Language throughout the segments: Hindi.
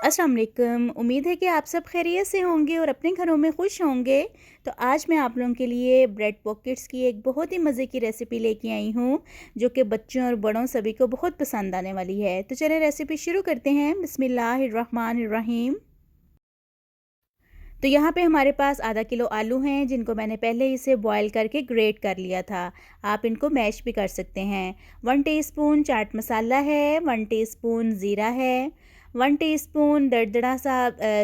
अस्सलाम वालेकुम। उम्मीद है कि आप सब खैरियत से होंगे और अपने घरों में खुश होंगे। तो आज मैं आप लोगों के लिए ब्रेड पॉकेट्स की एक बहुत ही मज़े की रेसिपी लेके आई हूँ, जो कि बच्चों और बड़ों सभी को बहुत पसंद आने वाली है। तो चलिए रेसिपी शुरू करते हैं। बिस्मिल्लाहिर्रहमानिर्रहीम। तो यहाँ पे हमारे पास आधा किलो आलू हैं, जिनको मैंने पहले इसे बॉयल करके ग्रेट कर लिया था। आप इनको मैश भी कर सकते हैं। 1 टीस्पून चाट मसाला है, 1 टीस्पून ज़ीरा है, 1 टीस्पून दरदरा सा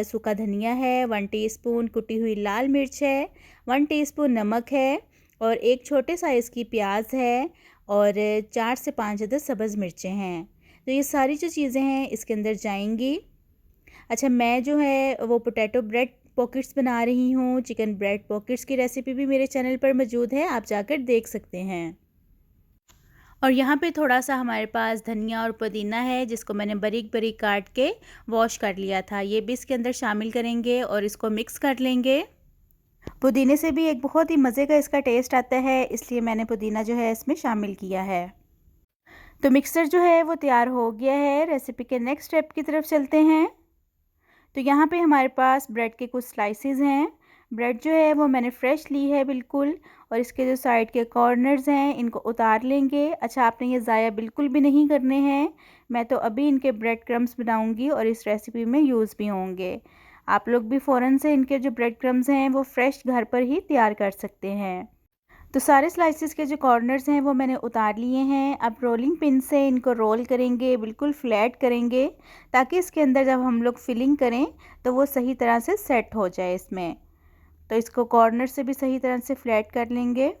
सूखा धनिया है, 1 टीस्पून कुटी हुई लाल मिर्च है, 1 टीस्पून नमक है और एक छोटे साइज़ की प्याज है और 4 से 5 अदद सब्ज़ मिर्चें हैं। तो ये सारी जो चीज़ें हैं इसके अंदर जाएंगी। अच्छा, मैं जो है वो पोटैटो ब्रेड पॉकेट्स बना रही हूँ। चिकन ब्रेड पॉकेट्स की रेसिपी भी मेरे चैनल पर मौजूद है, आप जाकर देख सकते हैं। और यहाँ पे थोड़ा सा हमारे पास धनिया और पुदीना है, जिसको मैंने बारीक बारीक काट के वॉश कर लिया था। ये भी इसके अंदर शामिल करेंगे और इसको मिक्स कर लेंगे। पुदीने से भी एक बहुत ही मज़े का इसका टेस्ट आता है, इसलिए मैंने पुदीना जो है इसमें शामिल किया है। तो मिक्सर जो है वो तैयार हो गया है। रेसिपी के नेक्स्ट स्टेप की तरफ चलते हैं। तो यहाँ पे हमारे पास ब्रेड के कुछ स्लाइसेस हैं। ब्रेड जो है वो मैंने फ़्रेश ली है बिल्कुल, और इसके जो साइड के कॉर्नर्स हैं इनको उतार लेंगे। अच्छा, आपने ये ज़ाया बिल्कुल भी नहीं करने हैं। मैं तो अभी इनके ब्रेड क्रम्स बनाऊंगी और इस रेसिपी में यूज़ भी होंगे। आप लोग भी फ़ौरन से इनके जो ब्रेड क्रम्स हैं वो फ्रेश घर पर ही तैयार कर सकते हैं। तो सारे स्लाइसेस के जो कॉर्नर्स हैं वो मैंने उतार लिए हैं। अब रोलिंग पिन से इनको रोल करेंगे, बिल्कुल फ्लैट करेंगे, ताकि इसके अंदर जब हम लोग फिलिंग करें तो वो सही तरह से सेट हो जाए इसमें। तो इसको कॉर्नर से भी सही तरह से फ्लैट कर लेंगे।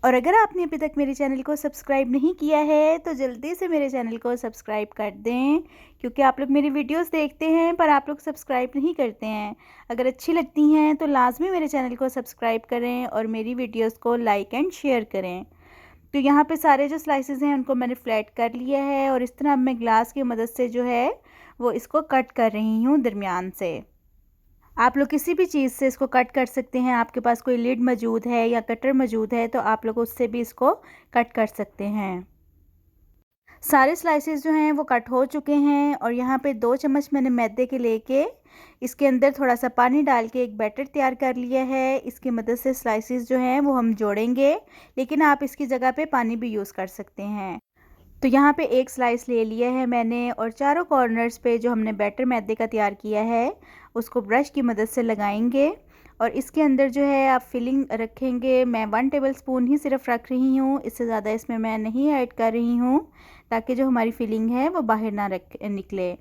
और अगर आपने अभी तक मेरे चैनल को सब्सक्राइब नहीं किया है तो जल्दी से मेरे चैनल को सब्सक्राइब कर दें, क्योंकि आप लोग मेरी वीडियोस देखते हैं पर आप लोग सब्सक्राइब नहीं करते हैं। अगर अच्छी लगती हैं तो लाजमी मेरे चैनल को सब्सक्राइब करें और मेरी वीडियोस को लाइक एंड शेयर करें। तो यहाँ पे सारे जो स्लाइसेस हैं उनको मैंने फ्लैट कर लिया है और इस तरह अब मैं ग्लास की मदद से जो है वो इसको कट कर रही हूँ दरमियान से। आप लोग किसी भी चीज़ से इसको कट कर सकते हैं। आपके पास कोई लिड मौजूद है या कटर मौजूद है तो आप लोग उससे भी इसको कट कर सकते हैं। सारे स्लाइसेस जो हैं वो कट हो चुके हैं और यहाँ पे 2 चम्मच मैंने मैदे के लेके इसके अंदर थोड़ा सा पानी डाल के एक बैटर तैयार कर लिया है। इसकी मदद से स्लाइसेस जो हैं वो हम जोड़ेंगे, लेकिन आप इसकी जगह पे पानी भी यूज़ कर सकते हैं। तो यहाँ पे एक स्लाइस ले लिया है मैंने और चारों कॉर्नर्स पे जो हमने बैटर मैदे का तैयार किया है उसको ब्रश की मदद से लगाएंगे और इसके अंदर जो है आप फिलिंग रखेंगे। मैं 1 टेबलस्पून ही सिर्फ रख रही हूँ, इससे ज़्यादा इसमें मैं नहीं ऐड कर रही हूँ, ताकि जो हमारी फिलिंग है वो बाहर ना निकले।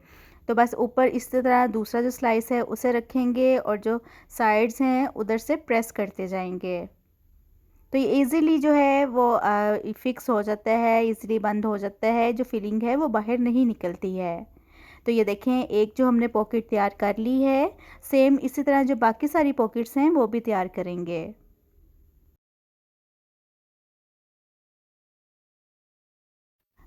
तो बस ऊपर इस तरह दूसरा जो स्लाइस है उसे रखेंगे और जो साइड्स हैं उधर से प्रेस करते जाएंगे। तो ये इजीली जो है वो फिक्स हो जाता है, इजीली बंद हो जाता है, जो फिलिंग है वो बाहर नहीं निकलती है। तो ये देखें, एक जो हमने पॉकेट तैयार कर ली है, सेम इसी तरह जो बाकी सारी पॉकेट्स हैं वो भी तैयार करेंगे।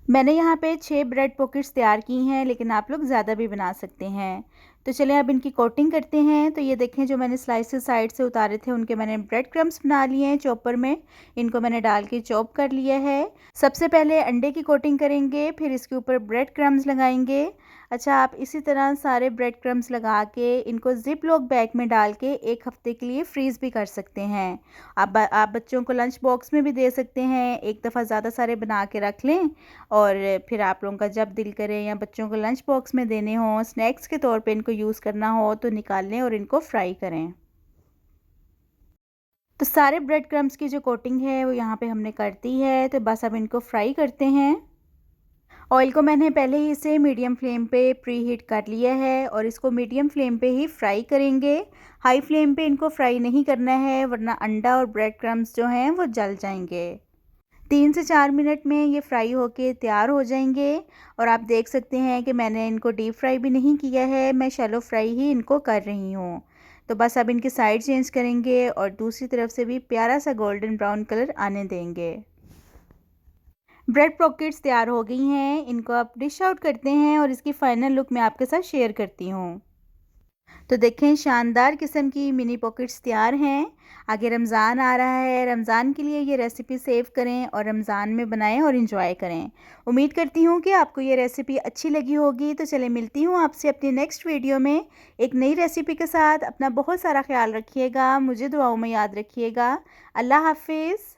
मैंने यहाँ पे 6 ब्रेड पॉकेट्स तैयार की हैं, लेकिन आप लोग ज़्यादा भी बना सकते हैं। तो चलें अब इनकी कोटिंग करते हैं। तो ये देखें, जो मैंने स्लाइसेस साइड से उतारे थे उनके मैंने ब्रेड क्रम्स बना लिए हैं चॉपर में। इनको मैंने डाल के चॉप कर लिया है। सबसे पहले अंडे की कोटिंग करेंगे, फिर इसके ऊपर ब्रेड क्रम्स लगाएंगे। अच्छा, आप इसी तरह सारे ब्रेड क्रम्स लगा के इनको जिप लॉक बैग में डाल के 1 हफ्ते के लिए फ्रीज़ भी कर सकते हैं। आप बच्चों को लंच बॉक्स में भी दे सकते हैं। एक दफ़ा ज़्यादा सारे बना के रख लें और फिर आप लोगों का जब दिल करे या बच्चों को लंच बॉक्स में देने हो, स्नैक्स के तौर पे इनको यूज़ करना हो तो निकाल लें और इनको फ्राई करें। तो सारे ब्रेड क्रम्स की जो कोटिंग है वो यहाँ पे हमने कर दी है। तो बस अब इनको फ्राई करते हैं। ऑयल को मैंने पहले ही इसे मीडियम फ्लेम पे प्री हीट कर लिया है और इसको मीडियम फ्लेम पे ही फ्राई करेंगे। हाई फ्लेम पे इनको फ्राई नहीं करना है, वरना अंडा और ब्रेड क्रम्स जो हैं वो जल जाएंगे। 3 से 4 मिनट में ये फ्राई होके तैयार हो जाएंगे। और आप देख सकते हैं कि मैंने इनको डीप फ्राई भी नहीं किया है, मैं शैलो फ्राई ही इनको कर रही हूँ। तो बस अब इनके साइड चेंज करेंगे और दूसरी तरफ से भी प्यारा सा गोल्डन ब्राउन कलर आने देंगे। ब्रेड पॉकेट्स तैयार हो गई हैं, इनको आप डिश आउट करते हैं और इसकी फ़ाइनल लुक मैं आपके साथ शेयर करती हूँ। तो देखें शानदार किस्म की मिनी पॉकेट्स तैयार हैं। आगे रमज़ान आ रहा है, रमज़ान के लिए ये रेसिपी सेव करें और रमज़ान में बनाएं और इंजॉय करें। उम्मीद करती हूँ कि आपको ये रेसिपी अच्छी लगी होगी। तो चलें मिलती हूँ आपसे अपनी नेक्स्ट वीडियो में एक नई रेसिपी के साथ। अपना बहुत सारा ख्याल रखिएगा, मुझे दुआओं में याद रखिएगा। अल्लाह हाफिज़।